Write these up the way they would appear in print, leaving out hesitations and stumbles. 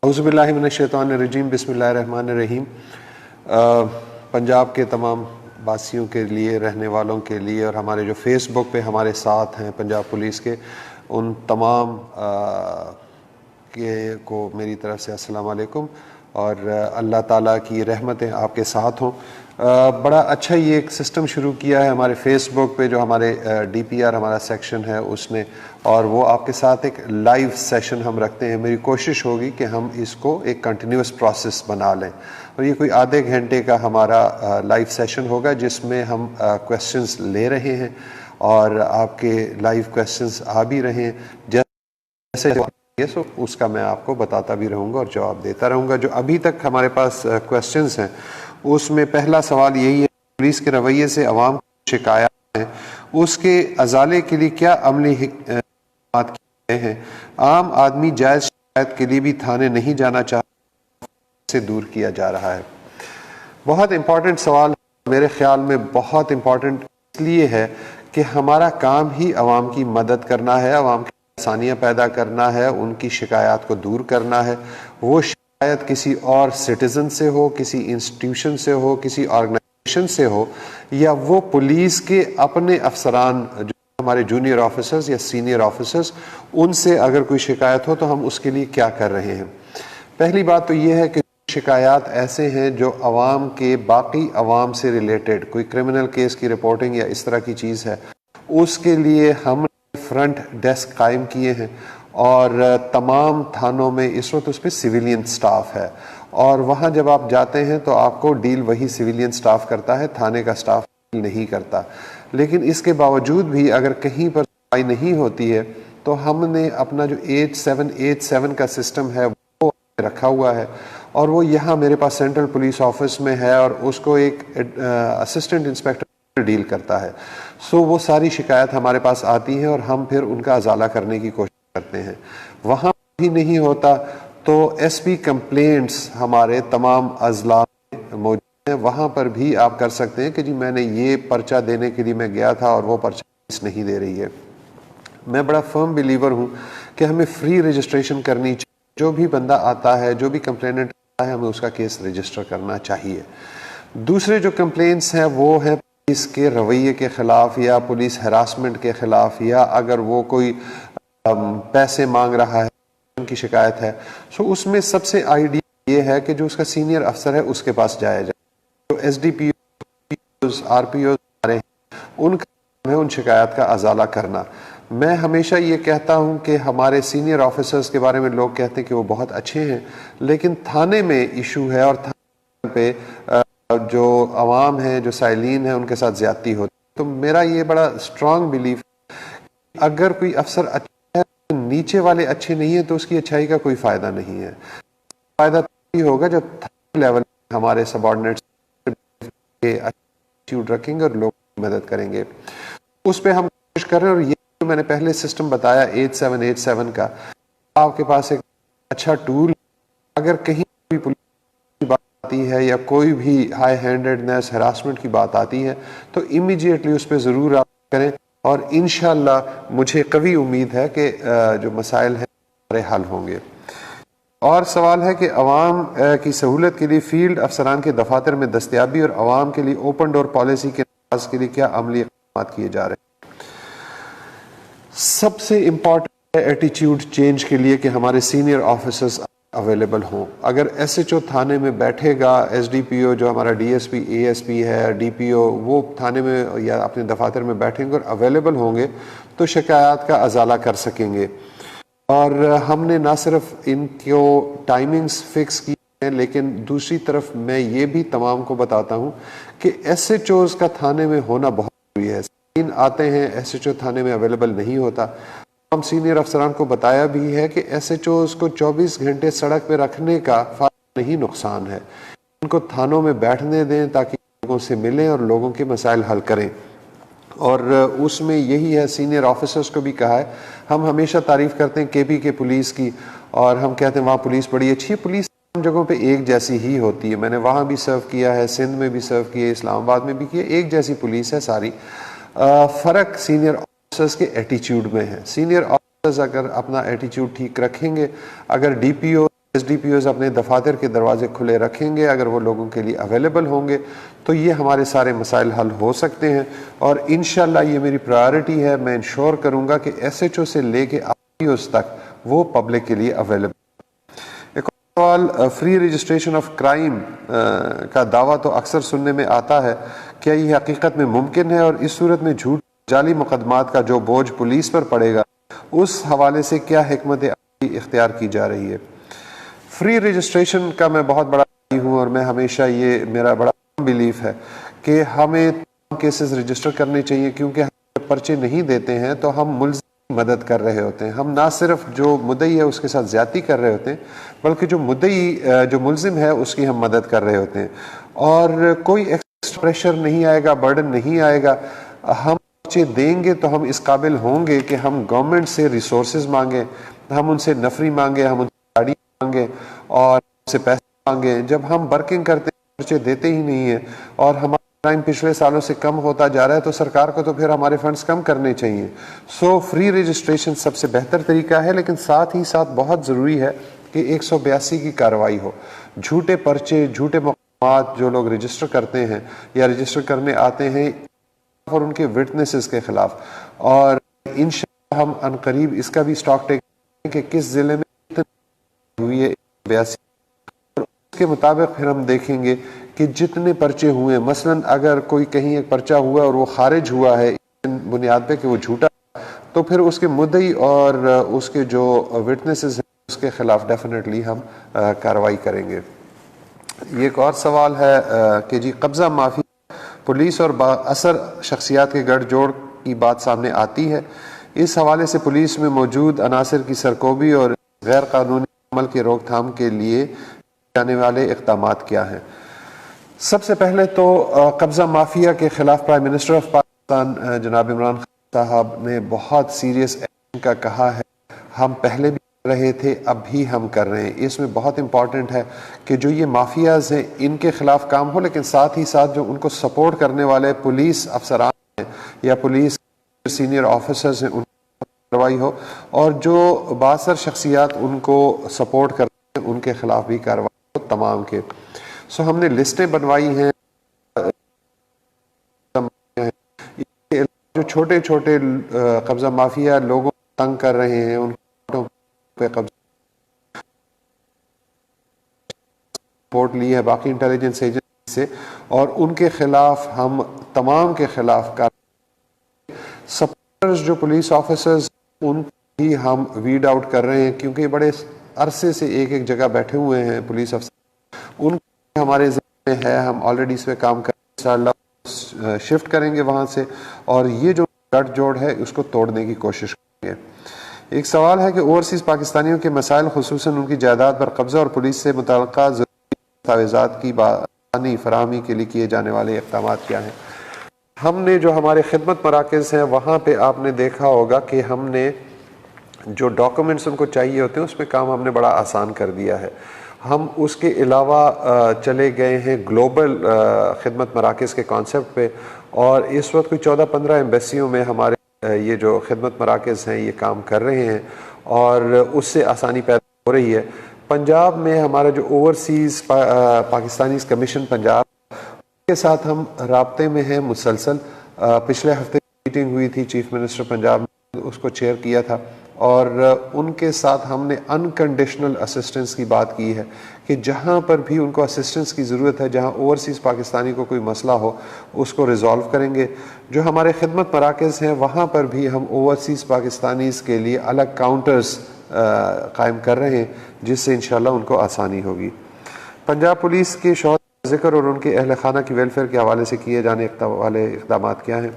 اعوذ باللہ من الشیطان الرجیم، بسم اللہ الرحمن الرحیم۔ پنجاب کے تمام واسیوں کے لیے، رہنے والوں کے لیے، اور ہمارے جو فیس بک پہ ہمارے ساتھ ہیں پنجاب پولیس کے، ان تمام کو میری طرف سے السلام علیکم، اور اللہ تعالیٰ کی رحمتیں آپ کے ساتھ ہوں۔ بڑا اچھا یہ ایک سسٹم شروع کیا ہے ہمارے فیس بک پہ، جو ہمارے ڈی پی آر ہمارا سیکشن ہے اس نے، اور وہ آپ کے ساتھ ایک لائیو سیشن ہم رکھتے ہیں۔ میری کوشش ہوگی کہ ہم اس کو ایک کنٹینیوس پروسیس بنا لیں، اور یہ کوئی آدھے گھنٹے کا ہمارا لائیو سیشن ہوگا جس میں ہم کویسچنز لے رہے ہیں، اور آپ کے لائیو کویسچنز آ بھی رہے ہیں، جیسے اس کا میں آپ کو بتاتا بھی رہوں گا اور جواب دیتا رہوں گا۔ جو ابھی تک ہمارے پاس کویسچنز ہیں اس میں پہلا سوال یہی ہے، پولیس کے رویے سے عوام کی شکایات ہیں، اس کے ازالے کے لیے کیا عملی اقدامات کیے گئے ہیں؟ عام آدمی جائز شکایت کے لیے بھی تھانے نہیں جانا چاہتا، سے دور کیا جا رہا ہے۔ بہت امپورٹنٹ سوال، میرے خیال میں بہت امپورٹنٹ اس لیے ہے کہ ہمارا کام ہی عوام کی مدد کرنا ہے، عوام کی آسانیاں پیدا کرنا ہے، ان کی شکایات کو دور کرنا ہے۔ وہ شکایت کسی اور سٹیزن سے ہو، کسی انسٹیٹیوشن سے ہو، کسی آرگنائزیشن سے ہو، یا وہ پولیس کے اپنے افسران جو ہمارے جونیئر آفیسرز یا سینئر آفیسرز، ان سے اگر کوئی شکایت ہو تو ہم اس کے لیے کیا کر رہے ہیں۔ پہلی بات تو یہ ہے کہ شکایات ایسے ہیں جو عوام کے باقی عوام سے ریلیٹڈ، کوئی کرمنل کیس کی رپورٹنگ یا اس طرح کی چیز ہے، اس کے لیے ہم فرنٹ ڈیسک قائم کیے ہیں، اور تمام تھانوں میں اس وقت اس پہ سویلین سٹاف ہے، اور وہاں جب آپ جاتے ہیں تو آپ کو ڈیل وہی سویلین سٹاف کرتا ہے، تھانے کا سٹاف نہیں کرتا۔ لیکن اس کے باوجود بھی اگر کہیں پر صفائی نہیں ہوتی ہے تو ہم نے اپنا جو 8787 کا سسٹم ہے وہ رکھا ہوا ہے، اور وہ یہاں میرے پاس سینٹرل پولیس آفس میں ہے، اور اس کو ایک اسسٹنٹ انسپیکٹر ڈیل کرتا ہے۔ سو وہ ساری شکایت ہمارے پاس آتی ہیں اور ہم پھر ان کا ازالہ کرنے کی کوشش کرتے ہیں۔ وہاں بھی نہیں ہوتا تو ایس پی کمپلینٹس ہمارے تمام اضلاع میں موجود ہیں، وہاں پر بھی آپ کر سکتے ہیں کہ جی میں نے یہ پرچہ دینے کے لیے میں گیا تھا اور وہ پرچہ پولیس نہیں دے رہی ہے۔ میں بڑا فرم بلیور ہوں کہ ہمیں فری رجسٹریشن کرنی چاہیے، جو بھی بندہ آتا ہے، جو بھی کمپلیننٹ آتا ہے، ہمیں اس کا کیس رجسٹر کرنا چاہیے۔ دوسرے جو کمپلینٹس ہیں وہ ہے پولیس کے رویے کے خلاف، یا پولیس ہراسمنٹ کے خلاف، یا اگر وہ کوئی پیسے مانگ رہا ہے ان کی شکایت ہے۔ سو اس میں سب سے آئیڈیا یہ ہے کہ جو اس کا سینئر افسر ہے اس کے پاس جایا جائے، جو S D P Os, R P Os ہمارے ہیں، ان کا کام ہے ان شکایات کا ازالہ کرنا۔ میں ہمیشہ یہ کہتا ہوں کہ ہمارے سینئر آفیسرز کے بارے میں لوگ کہتے ہیں کہ وہ بہت اچھے ہیں، لیکن تھانے میں ایشو ہے، اور تھانے پہ جو عوام ہیں، جو سائلین ہیں، ان کے ساتھ زیادتی ہوتی ہے۔ تو میرا یہ بڑا اسٹرانگ بلیف ہے کہ اگر کوئی افسر اچھا ہے، نیچے والے اچھے نہیں ہیں، تو اس کی اچھائی کا کوئی فائدہ نہیں ہے۔ فائدہ تبھی ہوگا جب تھانے لیول ہمارے سب آرڈینیٹس ایٹیٹیوڈ رکھیں گے اور لوگوں کی مدد کریں گے۔ اس پہ ہم کوشش کر رہے ہیں، اور یہ جو میں نے پہلے سسٹم بتایا 8787 کا، آپ کے پاس ایک اچھا ٹول، اگر کہیں بھی پولیس کی بات آتی ہے یا کوئی بھی ہائی ہینڈڈنس، ہراسمنٹ کی بات آتی ہے، تو امیڈیٹلی اس پہ ضرور آپ کریں، اور انشاءاللہ مجھے قوی امید ہے کہ جو مسائل ہیں ہمارے حل ہوں گے۔ اور سوال ہے کہ عوام کی سہولت کے لیے فیلڈ افسران کے دفاتر میں دستیابی اور عوام کے لیے اوپن ڈور پالیسی کے نفاذ کے لیے کیا عملی اقدامات کیے جا رہے ہیں؟ سب سے امپورٹنٹ ہے ایٹیٹیوڈ چینج کے لیے کہ ہمارے سینئر آفیسرز اویلیبل ہوں۔ اگر ایس ایچ او تھانے میں بیٹھے گا، ایس ڈی پی او جو ہمارا D S P, A S P ہے، ڈی پی او، وہ تھانے میں یا اپنے دفاتر میں بیٹھیں گے اور اویلیبل ہوں گے تو شکایات کا ازالہ کر سکیں گے۔ اور ہم نے نہ صرف ان کو ٹائمنگز فکس کی ہیں، لیکن دوسری طرف میں یہ بھی تمام کو بتاتا ہوں کہ ایس ایچ اوز کا تھانے میں ہونا بہت ضروری ہے۔ آتے ہیں، ایس ایچ او تھانے میں اویلیبل نہیں ہوتا۔ ہم سینئر افسران کو بتایا بھی ہے کہ ایس ایچ اوز کو 24 گھنٹے سڑک پہ رکھنے کا فائدہ نہیں، نقصان ہے۔ ان کو تھانوں میں بیٹھنے دیں تاکہ لوگوں سے ملیں اور لوگوں کے مسائل حل کریں، اور اس میں یہی ہے، سینئر آفیسرز کو بھی کہا ہے۔ ہم ہمیشہ تعریف کرتے ہیں کے پی کے پولیس کی، اور ہم کہتے ہیں وہاں پولیس بڑی اچھی ہے۔ پولیس تمام جگہوں پہ ایک جیسی ہی ہوتی ہے، میں نے وہاں بھی سرو کیا ہے، سندھ میں بھی سرو کیا ہے، اسلام آباد میں بھی کیا، ایک جیسی پولیس ہے ساری۔ فرق سینئر آفیسرز کے ایٹیٹیوڈ میں ہے۔ سینئر آفیسرز اگر اپنا ایٹیٹیوڈ ٹھیک رکھیں گے، اگر D P O S D P Os اپنے دفاتر کے دروازے کھلے رکھیں گے، اگر وہ لوگوں کے لیے اویلیبل ہوں گے تو یہ ہمارے سارے مسائل حل ہو سکتے ہیں، اور انشاءاللہ یہ میری پرائرٹی ہے، میں انشور کروں گا کہ ایس ایچ او سے لے کے RTOs تک وہ پبلک کے لیے اویلیبل۔ ایک اور سوال، فری رجسٹریشن آف کرائم کا دعویٰ تو اکثر سننے میں آتا ہے، کیا یہ حقیقت میں ممکن ہے، اور اس صورت میں جھوٹ جعلی مقدمات کا جو بوجھ پولیس پر پڑے گا اس حوالے سے کیا حکمت عملی اختیار کی جا رہی ہے؟ فری رجسٹریشن کا میں بہت بڑا ہوں، اور میں ہمیشہ یہ میرا بڑا بلیف ہے کہ ہمیں تمام کیسز رجسٹر کرنے چاہیے، کیونکہ ہم پرچے نہیں دیتے ہیں تو ہم ملزم کی مدد کر رہے ہوتے ہیں، ہم نہ صرف جو مدعی ہے اس کے ساتھ زیادتی کر رہے ہوتے ہیں بلکہ جو مدعی جو ملزم ہے اس کی ہم مدد کر رہے ہوتے ہیں، اور کوئی ایکسٹرا پریشر نہیں آئے گا، برڈن نہیں آئے گا۔ ہم پرچے دیں گے تو ہم اس قابل ہوں گے کہ ہم گورنمنٹ سے ریسورسز مانگیں، ہم ان سے نفری مانگیں، ہم ان سے گاڑی مانگیں اور ان سے پیسے مانگیں۔ جب ہم برکنگ کرتے ہیں پرچے دیتے ہی نہیں ہیں اور ہمارا کرائم پچھلے سالوں سے کم ہوتا جا رہا ہے تو سرکار کو تو پھر ہمارے فنڈز کم کرنے چاہیے۔ سو فری رجسٹریشن سب سے بہتر طریقہ ہے، لیکن ساتھ ہی ساتھ بہت ضروری ہے کہ 182 کی کارروائی ہو۔ جھوٹے پرچے، جھوٹے مقدمات جو لوگ رجسٹر کرتے ہیں یا رجسٹر کرنے آتے ہیں اور ان کے وٹنسز کے خلاف، اور انشاءاللہ ہم عنقریب اس کا بھی اسٹاک ٹیک کریں کہ کس ضلع میں کتنی ہوئی ہے 182، اور اس کے مطابق پھر ہم دیکھیں گے کہ جتنے پرچے ہوئے، مثلا اگر کوئی کہیں ایک پرچہ ہوا اور وہ خارج ہوا ہے بنیاد پہ کہ وہ جھوٹا، تو پھر اس کے مدعی اور اس کے جو وٹنسز ہیں اس کے خلاف ڈیفینیٹلی ہم کارروائی کریں گے۔ یہ ایک اور سوال ہے کہ جی قبضہ مافیا پولیس اور با اثر شخصیات کے گٹھ جوڑ کی بات سامنے آتی ہے، اس حوالے سے پولیس میں موجود عناصر کی سرکوبی اور غیر قانونی عمل کی روک تھام کے لیے جانے والے اقدامات کیا ہیں؟ سب سے پہلے تو قبضہ مافیا کے خلاف پرائم منسٹر آف پاکستان جناب عمران خان صاحب نے بہت سیریس ایکشن کا کہا ہے۔ ہم پہلے بھی کر رہے تھے، اب بھی ہم کر رہے ہیں۔ اس میں بہت امپورٹنٹ ہے کہ جو یہ مافیاز ہیں ان کے خلاف کام ہو، لیکن ساتھ ہی ساتھ جو ان کو سپورٹ کرنے والے پولیس افسران ہیں یا پولیس سینئر آفیسرز ہیں ان کی کارروائی ہو، اور جو بااثر شخصیات ان کو سپورٹ کرتے ہیں ان کے خلاف بھی کارروائی ہو تمام کے۔ سو ہم نے لسٹیں بنوائی ہیں، جو چھوٹے چھوٹے قبضہ مافیا لوگوں کو تنگ کر رہے ہیں ان پہ قبضہ رپورٹ لی ہے باقی انٹیلیجنس ایجنسی سے، اور ان کے خلاف ہم تمام کے خلاف سپورٹرز جو پولیس آفیسرز ان کی ہم ویڈ آؤٹ کر رہے ہیں، کیونکہ بڑے عرصے سے ایک ایک جگہ بیٹھے ہوئے ہیں پولیس افسر، ان ہمارے ذہن میں ہے، ہم آلریڈی اس پہ کام کر انشاءاللہ شفٹ کریں گے وہاں سے، اور یہ جو گٹھ جوڑ ہے اس کو توڑنے کی کوشش کریں گے۔ ایک سوال ہے کہ اوورسیز پاکستانیوں کے مسائل خصوصاً ان کی جائیداد پر قبضہ اور پولیس سے متعلقہ ضروری دستاویزات کی بآسانی فراہمی کے لیے کیے جانے والے اقدامات کیا ہیں؟ ہم نے جو ہمارے خدمت مراکز ہیں وہاں پہ آپ نے دیکھا ہوگا کہ ہم نے جو ڈاکومنٹس ان کو چاہیے ہوتے ہیں اس میں کام ہم نے بڑا آسان کر دیا ہے۔ ہم اس کے علاوہ چلے گئے ہیں گلوبل خدمت مراکز کے کانسیپٹ پہ، اور اس وقت کوئی 14-15 ایمبیسیوں میں ہمارے یہ جو خدمت مراکز ہیں یہ کام کر رہے ہیں، اور اس سے آسانی پیدا ہو رہی ہے۔ پنجاب میں ہمارا جو اوورسیز پاکستانیز کمیشن پنجاب کے ساتھ ہم رابطے میں ہیں مسلسل۔ پچھلے ہفتے میٹنگ ہوئی تھی چیف منسٹر پنجاب نے اس کو چیئر کیا تھا، اور ان کے ساتھ ہم نے انکنڈیشنل اسسٹنس کی بات کی ہے کہ جہاں پر بھی ان کو اسسٹنس کی ضرورت ہے، جہاں اوورسیز پاکستانی کو کوئی مسئلہ ہو اس کو ریزالو کریں گے۔ جو ہمارے خدمت مراکز ہیں وہاں پر بھی ہم اوورسیز پاکستانیز کے لیے الگ کاؤنٹرز قائم کر رہے ہیں جس سے انشاءاللہ ان کو آسانی ہوگی۔ پنجاب پولیس کے شہداء کا ذکر اور ان کے اہل خانہ کی ویلفیئر کے حوالے سے کیے جانے والے اقدامات کیا ہیں؟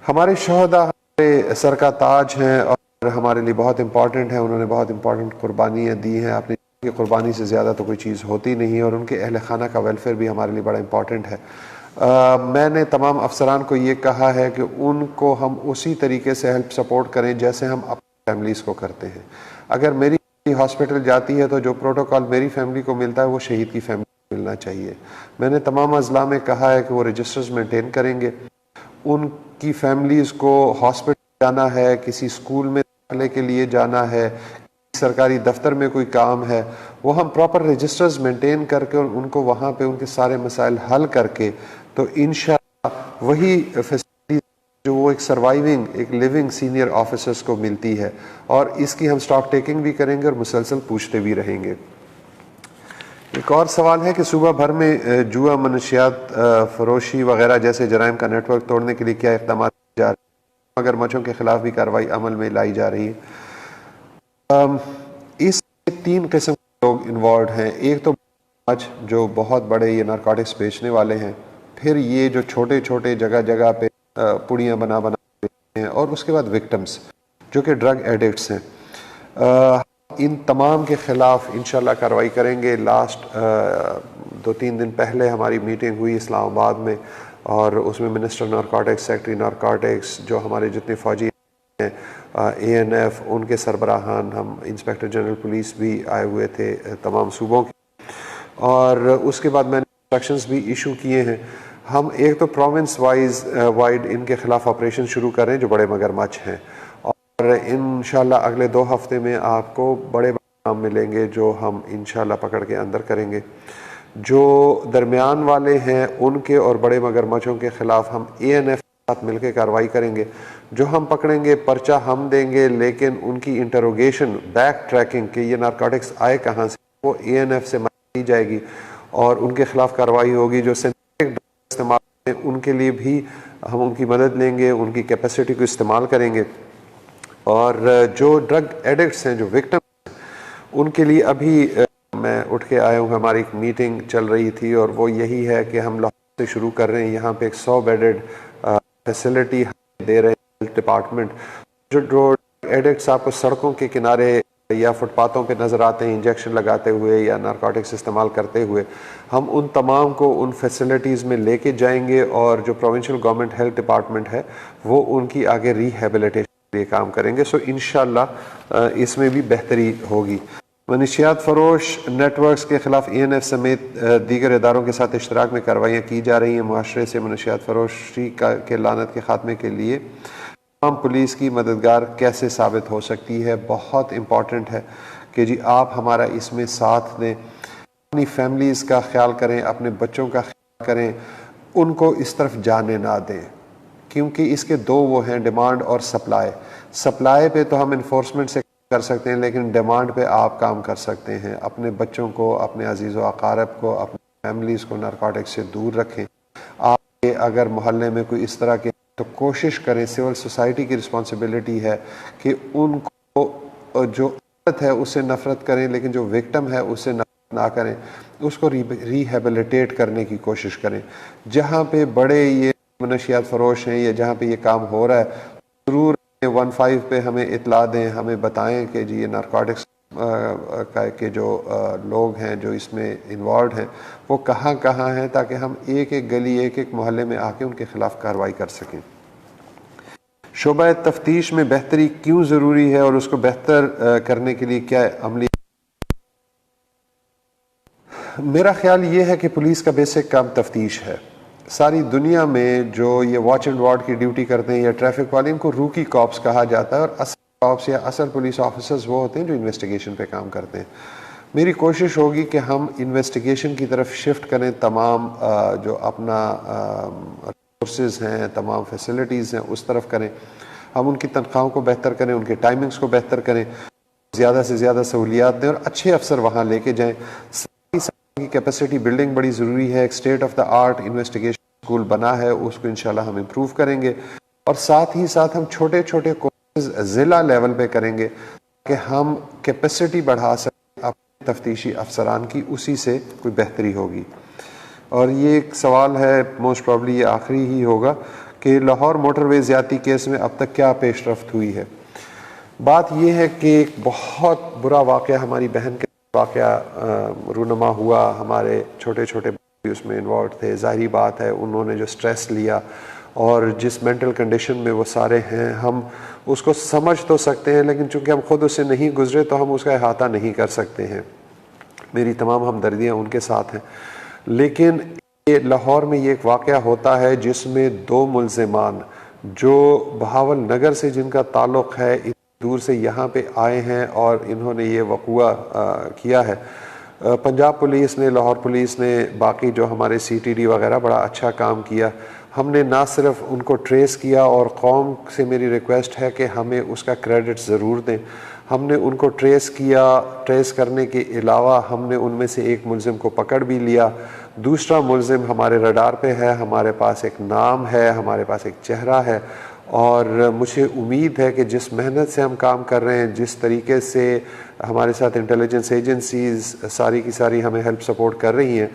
ہمارے شہداء ہمارے سر کا تاج ہیں اور ہمارے لیے بہت امپورٹنٹ ہیں، انہوں نے بہت امپورٹنٹ قربانیاں دی ہیں، اپنی قربانی سے زیادہ تو کوئی چیز ہوتی نہیں، اور ان کے اہل خانہ کا ویلفیئر بھی ہمارے لیے بڑا امپورٹنٹ ہے۔ میں نے تمام افسران کو یہ کہا ہے کہ ان کو ہم اسی طریقے سے ہیلپ سپورٹ کریں جیسے ہم اپنی فیملیز کو کرتے ہیں۔ اگر میری ہاسپٹل جاتی ہے تو جو پروٹوکال میری فیملی کو ملتا ہے وہ شہید کی فیملی کو ملنا چاہیے۔ میں نے تمام اضلاع میں کہا ہے کہ وہ رجسٹرز مینٹین کریں گے، ان کی فیملیز کو ہاسپٹل جانا ہے، کسی اسکول میں داخلے کے لیے جانا ہے، سرکاری دفتر میں کوئی کام ہے وہ ہم پراپر رجسٹرز مینٹین کر کے ان کو وہاں پہ ان کے سارے مسائل حل کر کے تو انشاءاللہ وہی فیسلٹی جو وہ ایک سروائیونگ ایک لیونگ سینئر آفیسرز کو ملتی ہے، اور اس کی ہم سٹاک ٹیکنگ بھی کریں گے اور مسلسل پوچھتے بھی رہیں گے۔ ایک اور سوال ہے کہ صوبہ بھر میں جوا، منشیات فروشی وغیرہ جیسے جرائم کا نیٹ ورک توڑنے کے لیے کیا اقدامات کیے جا رہے ہیں؟ مگر مچھوں کے خلاف بھی کارروائی عمل میں لائی جا رہی ہے۔ اس میں 3 قسم کے لوگ انوالوڈ ہیں۔ ایک تو مچھ جو بہت بڑے یہ نارکوٹکس بیچنے والے ہیں، پھر یہ جو چھوٹے چھوٹے جگہ جگہ پہ پڑیاں بنا بیچتے ہیں، اور اس کے بعد وکٹمز جو کہ ڈرگ ایڈکٹس ہیں۔ ان تمام کے خلاف انشاءاللہ کارروائی کریں گے۔ لاسٹ 2-3 دن پہلے ہماری میٹنگ ہوئی اسلام آباد میں، اور اس میں منسٹر نارکوٹکس، سیکٹری نارکوٹکس، جو ہمارے جتنے فوجی ہیں، اے این ایف، ان کے سربراہان، ہم انسپیکٹر جنرل پولیس بھی آئے ہوئے تھے تمام صوبوں کے، اور اس کے بعد میں نے انسٹرکشنز بھی ایشو کیے ہیں۔ ہم ایک تو پروونس وائڈ ان کے خلاف آپریشن شروع کریں جو بڑے مگرمچھ ہیں، اور انشاءاللہ اگلے 2 ہفتے میں آپ کو بڑے نام ملیں گے جو ہم انشاءاللہ پکڑ کے اندر کریں گے۔ جو درمیان والے ہیں ان کے اور بڑے مگرمچھوں کے خلاف ہم اے این ایف کے ساتھ مل کے کارروائی کریں گے۔ جو ہم پکڑیں گے پرچہ ہم دیں گے، لیکن ان کی انٹروگیشن، بیک ٹریکنگ کہ یہ نارکوٹکس آئے کہاں سے، وہ اے این ایف سے کی جائے گی، اور ان کے خلاف کارروائی ہوگی۔ جو سینتھیٹک ڈرگ استعمال ہیں ان کے لیے بھی ہم ان کی مدد لیں گے، ان کی کیپیسٹی کو استعمال کریں گے، اور جو ڈرگ ایڈکٹس ہیں، جو وکٹم، ان کے لیے ابھی میں اٹھ کے آیا ہوں، ہماری ایک میٹنگ چل رہی تھی، اور وہ یہی ہے کہ ہم لاہور سے شروع کر رہے ہیں۔ یہاں پہ ایک 100 بیڈڈ فیسلٹی دے رہے ہیں ہیلتھ ڈپارٹمنٹ۔ جو ڈرگ ایڈکٹس آپ کو سڑکوں کے کنارے یا فٹ پاتھوں پہ نظر آتے ہیں انجیکشن لگاتے ہوئے یا نارکوٹکس استعمال کرتے ہوئے، ہم ان تمام کو ان فیسلٹیز میں لے کے جائیں گے، اور جو پروونشل گورنمنٹ ہیلتھ ڈپارٹمنٹ ہے وہ ان کی آگے ریہیبلیٹیشن کے لیے کام کریں گے۔ سو انشاءاللہ اس میں بھی بہتری ہوگی۔ منشیات فروش نیٹ ورکس کے خلاف اے این ایف سمیت دیگر اداروں کے ساتھ اشتراک میں کارروائیاں کی جا رہی ہیں۔ معاشرے سے منشیات فروشی کے لعنت کے خاتمے کے لیے تمام پولیس کی مددگار کیسے ثابت ہو سکتی ہے؟ بہت امپورٹنٹ ہے کہ جی آپ ہمارا اس میں ساتھ دیں، اپنی فیملیز کا خیال کریں، اپنے بچوں کا خیال کریں، ان کو اس طرف جانے نہ دیں، کیونکہ اس کے 2 وہ ہیں، ڈیمانڈ اور سپلائی۔ سپلائی پہ تو ہم انفورسمنٹ سے کر سکتے ہیں، لیکن ڈیمانڈ پہ آپ کام کر سکتے ہیں۔ اپنے بچوں کو، اپنے عزیز و اقارب کو، اپنی فیملیز کو نارکوٹکس سے دور رکھیں۔ آپ کے اگر محلے میں کوئی اس طرح کے تو کوشش کریں، سول سوسائٹی کی رسپانسبلٹی ہے کہ ان کو جو عورت ہے اس سے نفرت کریں، لیکن جو وکٹم ہے اس سے نفرت نہ کریں، اس کو ریہیبلیٹیٹ کرنے کی کوشش کریں۔ جہاں پہ بڑے یہ منشیات فروش ہیں یا جہاں پہ یہ کام ہو رہا ہے، ضرور 15 پہ ہمیں اطلاع دیں، ہمیں بتائیں کہ جی یہ نارکوٹکس کے جو لوگ ہیں جو اس میں انوالوڈ ہیں وہ کہاں کہاں ہیں، تاکہ ہم ایک ایک گلی، ایک ایک محلے میں آ کے ان کے خلاف کارروائی کر سکیں۔ شعبہ تفتیش میں بہتری کیوں ضروری ہے اور اس کو بہتر کرنے کے لیے کیا عملی؟ میرا خیال یہ ہے کہ پولیس کا بیسک کام تفتیش ہے۔ ساری دنیا میں جو یہ واچ اینڈ وارڈ کی ڈیوٹی کرتے ہیں یا ٹریفک والے، ان کو روکی کاپس کہا جاتا ہے، اور اصل کاپس یا اصل پولیس آفیسرز وہ ہوتے ہیں جو انویسٹیگیشن پہ کام کرتے ہیں۔ میری کوشش ہوگی کہ ہم انویسٹیگیشن کی طرف شفٹ کریں، تمام جو اپنا ریسورسز ہیں، تمام فیسلٹیز ہیں اس طرف کریں، ہم ان کی تنخواہوں کو بہتر کریں، ان کے ٹائمنگز کو بہتر کریں، زیادہ سے زیادہ سہولیات دیں اور اچھے افسر وہاں لے کے جائیں۔ کی کیپیسٹی بلڈنگ بڑی ضروری ہے، ایک state of the art investigation school بنا ہے، اس کو انشاءاللہ ہم امپروو کریں گے، اور ساتھ ہی ساتھ ہم چھوٹے چھوٹے کورسز ضلع لیول پہ کریں گے کہ ہم کیپیسٹی بڑھا سکیں اپنے تفتیشی افسران کی، اسی سے کوئی بہتری ہوگی۔ اور یہ ایک سوال ہے، موسٹ پرابلی یہ آخری ہی ہوگا، کہ لاہور موٹر وے زیادتی کیس میں اب تک کیا پیش رفت ہوئی ہے؟ بات یہ ہے کہ ایک بہت برا واقعہ ہماری بہن کے واقعہ رونما ہوا، ہمارے چھوٹے چھوٹے بھی اس میں انوالوڈ تھے۔ ظاہری بات ہے انہوں نے جو سٹریس لیا اور جس مینٹل کنڈیشن میں وہ سارے ہیں، ہم اس کو سمجھ تو سکتے ہیں، لیکن چونکہ ہم خود اس سے نہیں گزرے تو ہم اس کا احاطہ نہیں کر سکتے ہیں۔ میری تمام ہمدردیاں ان کے ساتھ ہیں، لیکن یہ لاہور میں یہ ایک واقعہ ہوتا ہے جس میں 2 ملزمان جو بہاول نگر سے جن کا تعلق ہے دور سے یہاں پہ آئے ہیں اور انہوں نے یہ وقوع کیا ہے. پنجاب پولیس نے، لاہور پولیس نے، باقی جو ہمارے CTD وغیرہ بڑا اچھا کام کیا. ہم نے نہ صرف ان کو ٹریس کیا، اور قوم سے میری ریکویسٹ ہے کہ ہمیں اس کا کریڈٹ ضرور دیں. ہم نے ان کو ٹریس کیا، ٹریس کرنے کے علاوہ ہم نے ان میں سے ایک ملزم کو پکڑ بھی لیا. دوسرا ملزم ہمارے رڈار پہ ہے، ہمارے پاس ایک نام ہے، ہمارے پاس ایک چہرہ ہے. اور مجھے امید ہے کہ جس محنت سے ہم کام کر رہے ہیں، جس طریقے سے ہمارے ساتھ انٹیلیجنس ایجنسیز ساری کی ساری ہمیں ہیلپ سپورٹ کر رہی ہیں،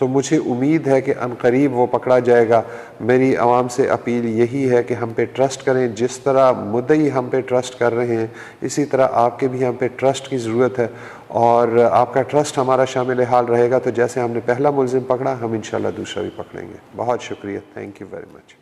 مجھے امید ہے کہ عنقریب وہ پکڑا جائے گا. میری عوام سے اپیل یہی ہے کہ ہم پہ ٹرسٹ کریں. جس طرح مدعی ہم پہ ٹرسٹ کر رہے ہیں، اسی طرح آپ کے بھی ہم پہ ٹرسٹ کی ضرورت ہے، اور آپ کا ٹرسٹ ہمارا شامل حال رہے گا. تو جیسے ہم نے پہلا ملزم پکڑا، ہم انشاءاللہ دوسرا بھی پکڑیں گے. بہت شکریہ. Thank you very much.